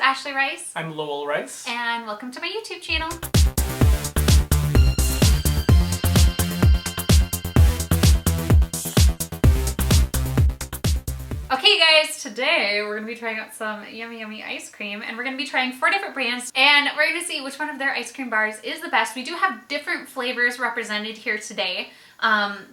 Ashley Rice. I'm Lowell Rice. And welcome to my YouTube channel. Okay guys, today we're going to be trying out some yummy ice cream, and we're going to be trying 4 different brands, and we're going to see which one of their ice cream bars is the best. We do have different flavors represented here today,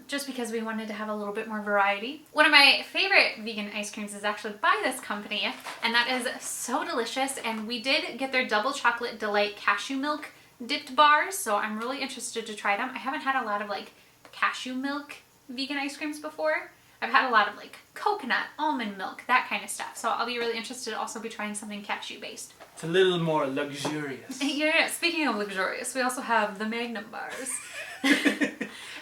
just because we wanted to have a little bit more variety. One of my favorite vegan ice creams is actually by this company, and that is so delicious, and we did get their double chocolate delight cashew milk dipped bars, so I'm really interested to try them. I haven't had a lot of like cashew milk vegan ice creams before. I've had a lot of like coconut, almond milk, that kind of stuff. So I'll be really interested to also be trying something cashew based. It's a little more luxurious. Yeah, speaking of luxurious, we also have the Magnum bars.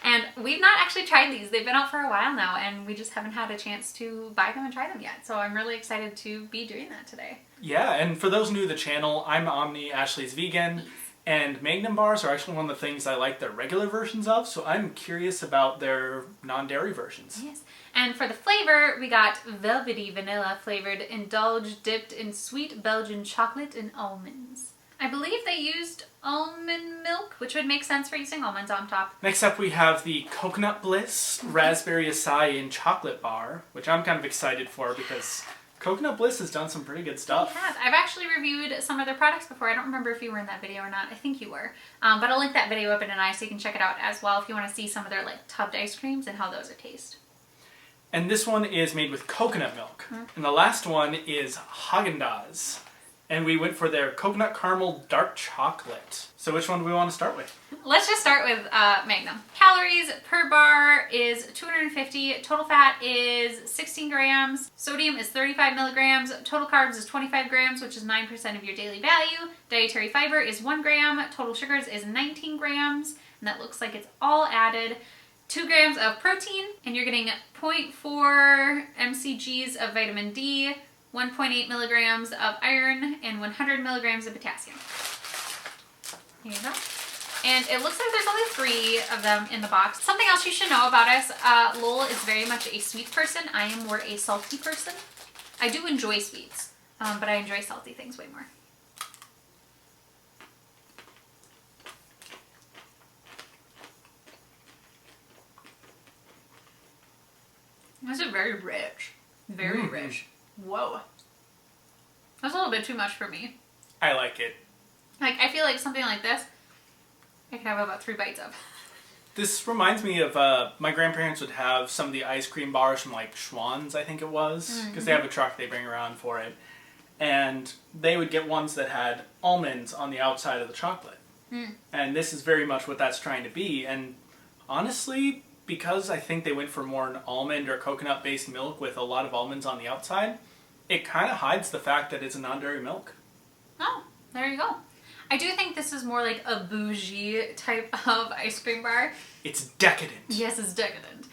And we've not actually tried these. They've been out for a while now, and we just haven't had a chance to buy them and try them yet. So I'm really excited to be doing that today. Yeah, and for those new to the channel, I'm Omni, Ashley's vegan. And Magnum bars are actually one of the things I like their regular versions of, so I'm curious about their non-dairy versions. Yes, and for the flavor, we got velvety vanilla flavored indulge dipped in sweet Belgian chocolate and almonds. I believe they used almond milk, which would make sense for using almonds on top. Next up we have the Coconut Bliss Raspberry Acai and Chocolate Bar, which I'm kind of excited for because Coconut Bliss has done some pretty good stuff. It has. I've actually reviewed some of their products before. I don't remember if you were in that video or not. I think you were. But I'll link that video up in an eye so you can check it out as well if you want to see some of their like tubbed ice creams and how those taste. And this one is made with coconut milk. And the last one is Haagen-Dazs. And we went for their coconut caramel dark chocolate. So which one do we want to start with? Let's just start with Magnum. Calories per bar is 250. Total fat is 16 grams. Sodium is 35 milligrams. Total carbs is 25 grams, which is 9% of your daily value. Dietary fiber is 1 gram. Total sugars is 19 grams. And that looks like it's all added. 2 grams of protein. And you're getting 0.4 mcgs of vitamin D. 1.8 milligrams of iron, and 100 milligrams of potassium. Here you go. And it looks like there's only 3 of them in the box. Something else you should know about us, Lowell is very much a sweet person. I am more a salty person. I do enjoy sweets, but I enjoy salty things way more. This is very rich. Very rich. Whoa. That's a little bit too much for me. I like it. Like, I feel like something like this, I could have about 3 bites of. This reminds me of, my grandparents would have some of the ice cream bars from like Schwann's, I think it was. Because they have a truck they bring around for it. And they would get ones that had almonds on the outside of the chocolate. And this is very much what that's trying to be. And honestly, because I think they went for more an almond or coconut-based milk with a lot of almonds on the outside, it kind of hides the fact that it's a non-dairy milk. Oh, there you go. I do think this is more like a bougie type of ice cream bar. It's decadent. Yes, it's decadent.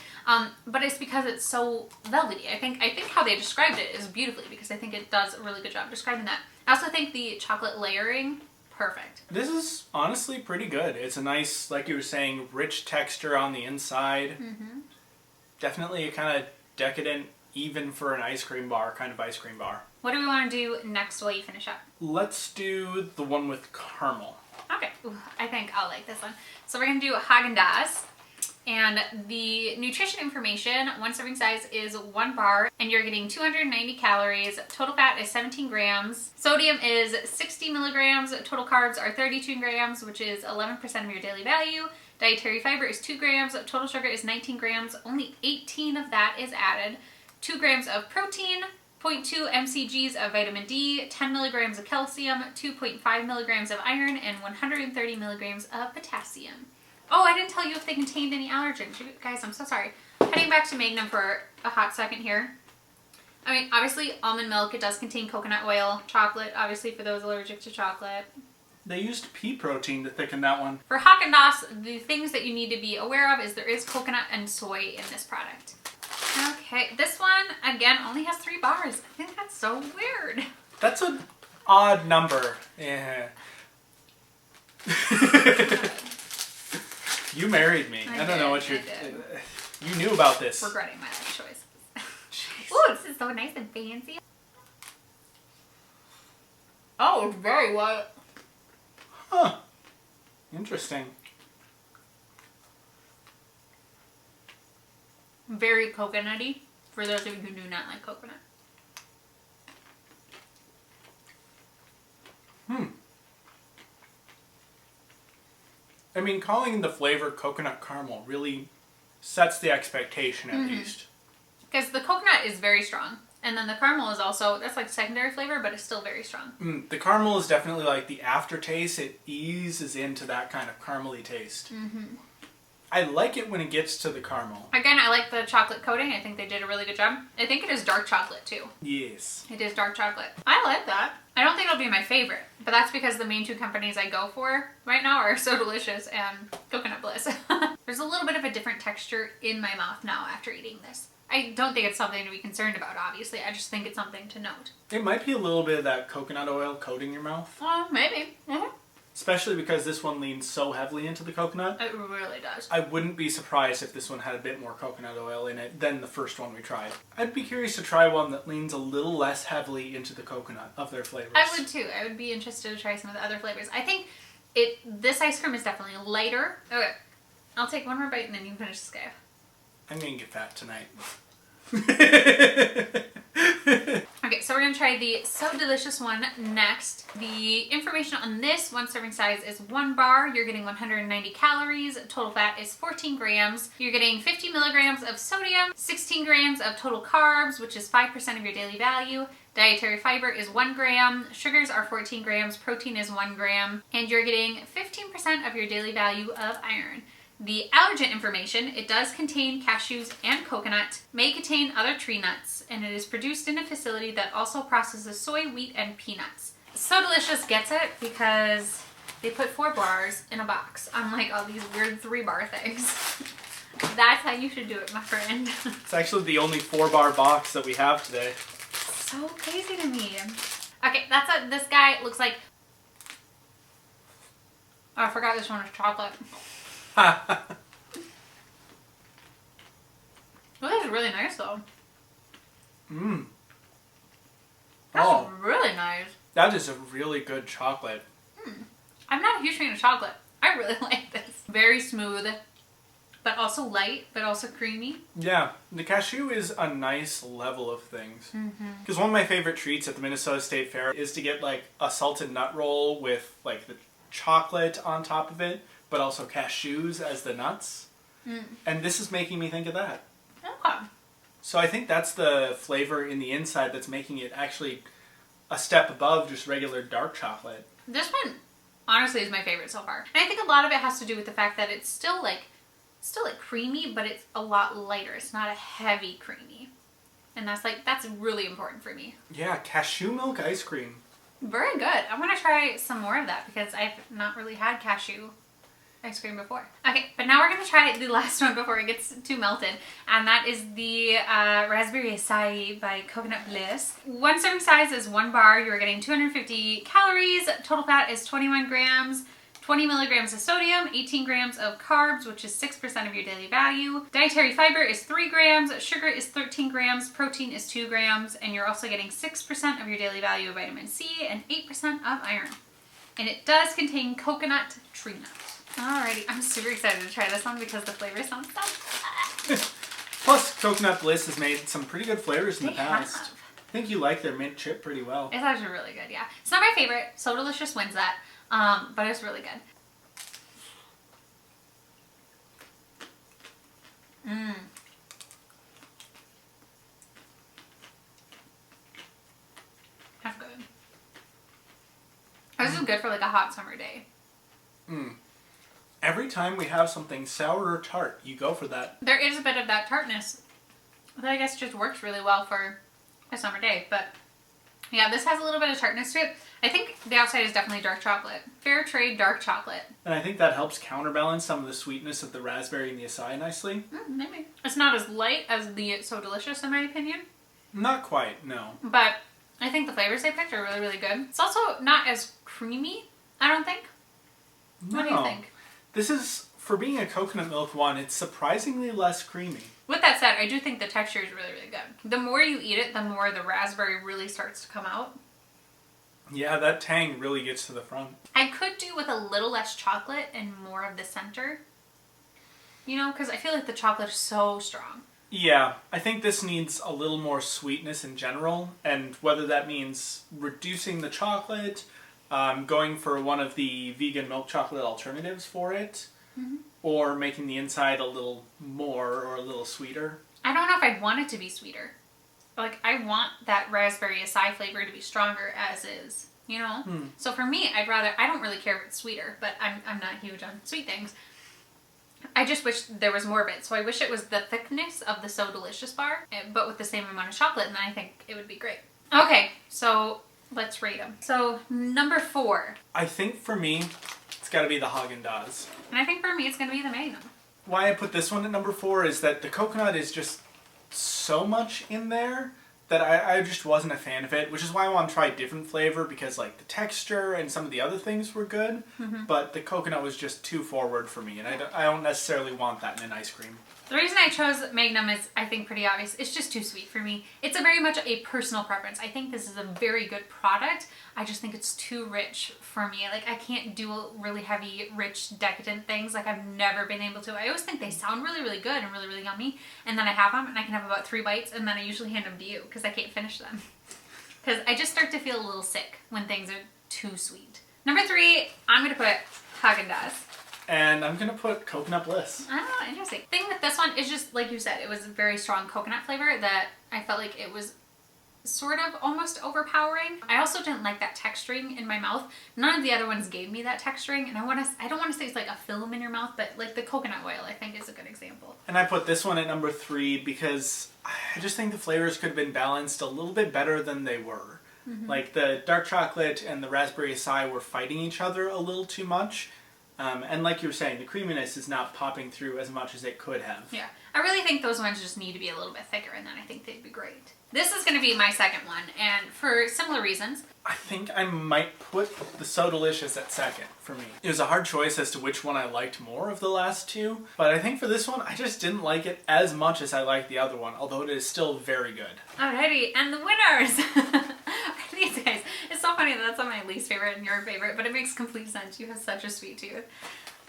But it's because it's so velvety. I think how they described it is beautifully, because I think it does a really good job describing that. I also think the chocolate layering, perfect. This is honestly pretty good. It's a nice, like you were saying, rich texture on the inside. Definitely a kind of decadent, even for an ice cream bar, kind of ice cream bar. What do we want to do next while you finish up? Let's do the one with caramel. Okay. Ooh, I think I'll like this one. So we're going to do Haagen-Dazs. And the nutrition information, 1 serving size is 1 bar, and you're getting 290 calories. Total fat is 17 grams. Sodium is 60 milligrams. Total carbs are 32 grams, which is 11% of your daily value. Dietary fiber is 2 grams. Total sugar is 19 grams. Only 18 of that is added. 2 grams of protein, 0.2 mcgs of vitamin D, 10 milligrams of calcium, 2.5 milligrams of iron, and 130 milligrams of potassium. Oh, I didn't tell you if they contained any allergens. You guys, I'm so sorry. Heading back to Magnum for a hot second here. I mean, obviously, almond milk, it does contain coconut oil. Chocolate, obviously, for those allergic to chocolate. They used pea protein to thicken that one. For Haagen-Dazs, the things that you need to be aware of is there is coconut and soy in this product. Okay, this one, again, only has 3 bars. I think that's so weird. That's an odd number. Yeah. You married me. I don't know what you're... You knew about this. Regretting my life choice. Ooh, this is so nice and fancy. Oh, it's very white. Huh. Interesting. Very coconutty, for those of you who do not like coconut. I mean, calling the flavor coconut caramel really sets the expectation at least. Because the coconut is very strong. And then the caramel is also, that's like secondary flavor, but it's still very strong. The caramel is definitely like the aftertaste. It eases into that kind of caramely taste. I like it when it gets to the caramel. Again, I like the chocolate coating. I think they did a really good job. I think it is dark chocolate too. Yes. It is dark chocolate. I like that. I don't think it'll be my favorite, but that's because the main two companies I go for right now are So Delicious and Coconut Bliss. There's a little bit of a different texture in my mouth now after eating this. I don't think it's something to be concerned about, obviously. I just think it's something to note. It might be a little bit of that coconut oil coating your mouth. Maybe. Especially because this one leans so heavily into the coconut. It really does. I wouldn't be surprised if this one had a bit more coconut oil in it than the first one we tried. I'd be curious to try one that leans a little less heavily into the coconut of their flavors. I would too. I would be interested to try some of the other flavors. I think this ice cream is definitely lighter. Okay, I'll take one more bite and then you can finish this guy. I'm gonna get fat tonight. Okay, so we're going to try the So Delicious one next. The information on this one serving size is 1 bar. You're getting 190 calories. Total fat is 14 grams. You're getting 50 milligrams of sodium, 16 grams of total carbs, which is 5% of your daily value. Dietary fiber is 1 gram. Sugars are 14 grams. Protein is 1 gram. And you're getting 15% of your daily value of iron. The allergen information, it does contain cashews and coconut, may contain other tree nuts, and it is produced in a facility that also processes soy, wheat, and peanuts. So Delicious gets it because they put 4 bars in a box, unlike all these weird 3-bar things. That's how you should do it, my friend. It's actually the only 4-bar box that we have today. So crazy to me. Okay, that's what this guy looks like. Oh, I forgot this one is chocolate. This is really nice though. That's really nice. That is a really good chocolate. I'm not a huge fan of chocolate. I really like this. Very smooth, but also light, but also creamy. Yeah, the cashew is a nice level of things. Because one of my favorite treats at the Minnesota State Fair is to get like a salted nut roll with like the chocolate on top of it, but also cashews as the nuts. And this is making me think of that. Okay. So I think that's the flavor in the inside that's making it actually a step above just regular dark chocolate. This one honestly is my favorite so far. And I think a lot of it has to do with the fact that it's still like creamy, but it's a lot lighter. It's not a heavy creamy. And that's really important for me. Yeah, cashew milk ice cream. Very good. I want to try some more of that because I've not really had cashew ice cream before. Okay, but now we're going to try the last one before it gets too melted, and that is the Raspberry Acai by Coconut Bliss. One serving size is 1 bar. You're getting 250 calories. Total fat is 21 grams. 20 milligrams of sodium, 18 grams of carbs, which is 6% of your daily value. Dietary fiber is 3 grams, sugar is 13 grams, protein is 2 grams, and you're also getting 6% of your daily value of vitamin C and 8% of iron. And it does contain coconut tree nuts. Alrighty, I'm super excited to try this one because the flavor sounds so good. Plus, Coconut Bliss has made some pretty good flavors in the past. Have. I think you like their mint chip pretty well. It's actually really good, yeah. It's not my favorite. So Delicious wins that. But it's really good. That's good. This is good for like a hot summer day. Every time we have something sour or tart, you go for that. There is a bit of that tartness that I guess just works really well for a summer day. But yeah, this has a little bit of tartness to it. I think the outside is definitely dark chocolate. Fair trade dark chocolate. And I think that helps counterbalance some of the sweetness of the raspberry and the acai nicely. Maybe. It's not as light as the So Delicious in my opinion. Not quite, no. But I think the flavors they picked are really, really good. It's also not as creamy, I don't think. What do you think? This is, for being a coconut milk one, it's surprisingly less creamy. With that said, I do think the texture is really, really good. The more you eat it, the more the raspberry really starts to come out. Yeah, that tang really gets to the front. I could do with a little less chocolate and more of the center. You know, because I feel like the chocolate is so strong. Yeah, I think this needs a little more sweetness in general, and whether that means reducing the chocolate, going for one of the vegan milk chocolate alternatives for it, or making the inside a little more or a little sweeter. I don't know if I'd want it to be sweeter. Like, I want that raspberry acai flavor to be stronger as is, you know? So for me, I don't really care if it's sweeter, but I'm not huge on sweet things. I just wish there was more of it. So I wish it was the thickness of the So Delicious bar, but with the same amount of chocolate, and then I think it would be great. Okay, so let's rate them. So number 4. I think for me, it's got to be the Haagen-Dazs. And I think for me, it's going to be the Magnum. Why I put this one at number 4 is that the coconut is just so much in there that I just wasn't a fan of it, which is why I want to try a different flavor, because like the texture and some of the other things were good, but the coconut was just too forward for me, and I don't necessarily want that in an ice cream. The reason I chose Magnum is, I think, pretty obvious. It's just too sweet for me. It's a very much a personal preference. I think this is a very good product. I just think it's too rich for me. Like, I can't do really heavy, rich, decadent things. Like, I've never been able to. I always think they sound really, really good and really, really yummy. And then I have them, and I can have about 3 bites, and then I usually hand them to you because I can't finish them. Because I just start to feel a little sick when things are too sweet. Number 3, I'm going to put Haagen-Dazs. And I'm going to put Coconut Bliss. Oh, interesting. The thing with this one is just, like you said, it was a very strong coconut flavor that I felt like it was sort of almost overpowering. I also didn't like that texturing in my mouth. None of the other ones gave me that texturing, and I don't want to say it's like a film in your mouth, but like the coconut oil, I think, is a good example. And I put this one at number 3 because I just think the flavors could have been balanced a little bit better than they were. Like the dark chocolate and the raspberry acai were fighting each other a little too much. And like you were saying, the creaminess is not popping through as much as it could have. Yeah. I really think those ones just need to be a little bit thicker, and then I think they'd be great. This is going to be my second one, and for similar reasons. I think I might put the So Delicious at second for me. It was a hard choice as to which one I liked more of the last two, but I think for this one, I just didn't like it as much as I liked the other one, although it is still very good. Alrighty, and the winners! These guys, it's so funny that that's on my least favorite and your favorite, but it makes complete sense. You have such a sweet tooth.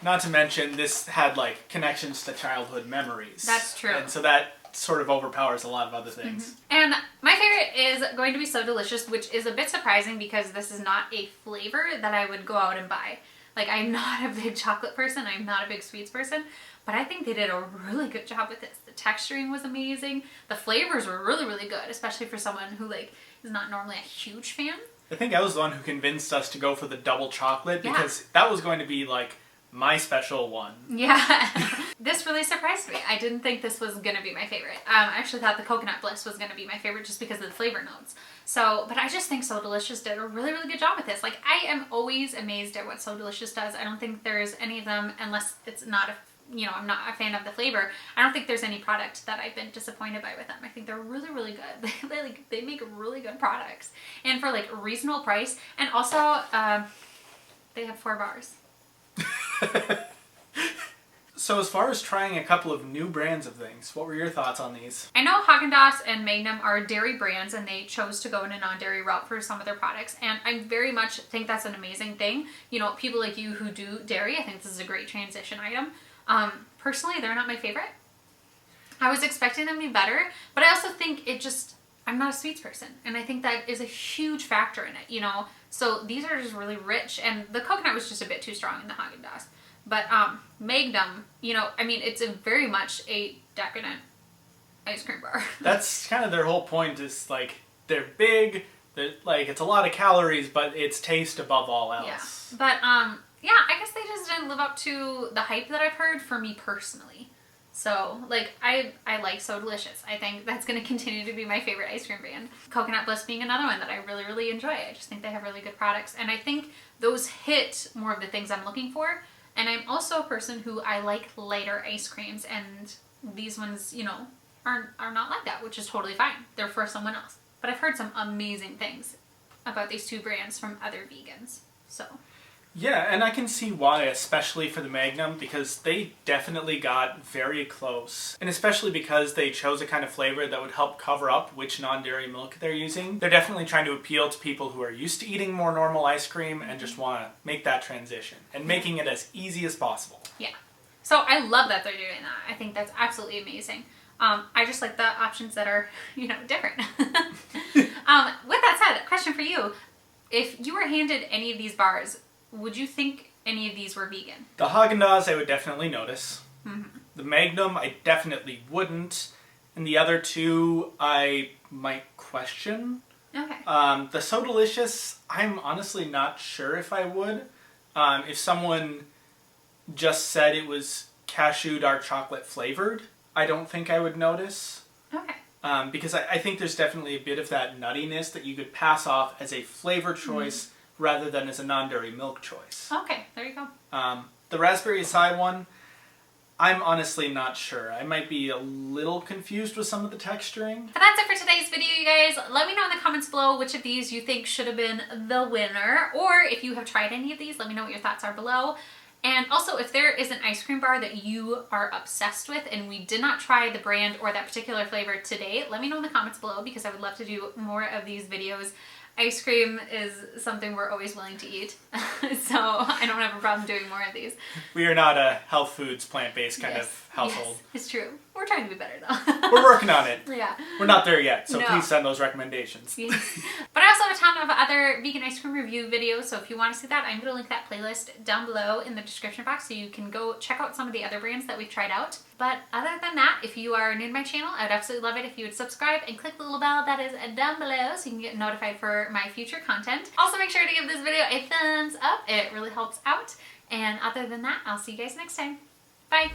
Not to mention, this had like connections to childhood memories. That's true. And so that sort of overpowers a lot of other things. And my favorite is going to be So Delicious, which is a bit surprising because this is not a flavor that I would go out and buy. Like, I'm not a big chocolate person, I'm not a big sweets person, but I think they did a really good job with this. The texturing was amazing, the flavors were really, really good, especially for someone who like is not normally a huge fan. I think I was the one who convinced us to go for the double chocolate because that was going to be like my special one. Yeah. This really surprised me. I didn't think this was going to be my favorite. I actually thought the Coconut Bliss was going to be my favorite just because of the flavor notes. So, but I just think So Delicious did a really, really good job with this. Like, I am always amazed at what So Delicious does. I don't think there's any of them, unless it's not I'm not a fan of the flavor. I don't think there's any product that I've been disappointed by with them. I think they're really, really good. They make really good products. And for like a reasonable price. And also, they have 4 bars. So as far as trying a couple of new brands of things, what were your thoughts on these? I know Haagen-Dazs and Magnum are dairy brands, and they chose to go in a non-dairy route for some of their products, and I very much think that's an amazing thing. You know, people like you who do dairy, I think this is a great transition item. Personally, they're not my favorite. I was expecting them to be better, but I also think I'm not a sweets person, and I think that is a huge factor in it, you know? So these are just really rich, and the coconut was just a bit too strong in the Haagen-Dazs. But Magnum, you know, I mean, it's very much a decadent ice cream bar. That's kind of their whole point, is like, they're big, it's a lot of calories, but it's taste above all else. Yeah. But yeah, I guess they just didn't live up to the hype that I've heard for me personally. So, like, I like So Delicious. I think that's going to continue to be my favorite ice cream brand. Coconut Bliss being another one that I really, really enjoy. I just think they have really good products. And I think those hit more of the things I'm looking for. And I'm also a person who I like lighter ice creams. And these ones, you know, are not like that, which is totally fine. They're for someone else. But I've heard some amazing things about these 2 brands from other vegans. So... Yeah, and I can see why, especially for the Magnum, because they definitely got very close. And especially because they chose a kind of flavor that would help cover up which non-dairy milk they're using. They're definitely trying to appeal to people who are used to eating more normal ice cream and just want to make that transition. And making it as easy as possible. Yeah. So I love that they're doing that. I think that's absolutely amazing. I just like the options that are, different. With that said, question for you. If you were handed any of these bars, would you think any of these were vegan? The Haagen-Dazs I would definitely notice. Mm-hmm. The Magnum I definitely wouldn't. And the other two I might question. Okay. The So Delicious, I'm honestly not sure if I would. If someone just said it was cashew dark chocolate flavored, I don't think I would notice. Okay. Because I think there's definitely a bit of that nuttiness that you could pass off as a flavor choice rather than as a non-dairy milk choice. Okay, there you go. The raspberry acai one, I'm honestly not sure. I might be a little confused with some of the texturing. But that's it for today's video, you guys. Let me know in the comments below which of these you think should have been the winner. Or if you have tried any of these, let me know what your thoughts are below. And also, if there is an ice cream bar that you are obsessed with and we did not try the brand or that particular flavor today, let me know in the comments below because I would love to do more of these videos. Ice cream is something we're always willing to eat, so I don't have a problem doing more of these. We are not a health foods, plant-based kind of household. Yes, it's true. We're trying to be better though. We're working on it. Yeah. We're not there yet, so No. please send those recommendations. Yes. But I also have a ton of other vegan ice cream review videos, so if you want to see that, I'm going to link that playlist down below in the description box so you can go check out some of the other brands that we've tried out. But other than that, if you are new to my channel, I would absolutely love it if you would subscribe and click the little bell that is down below so you can get notified for my future content. Also, make sure to give this video a thumbs up. It really helps out. And other than that, I'll see you guys next time. Bye!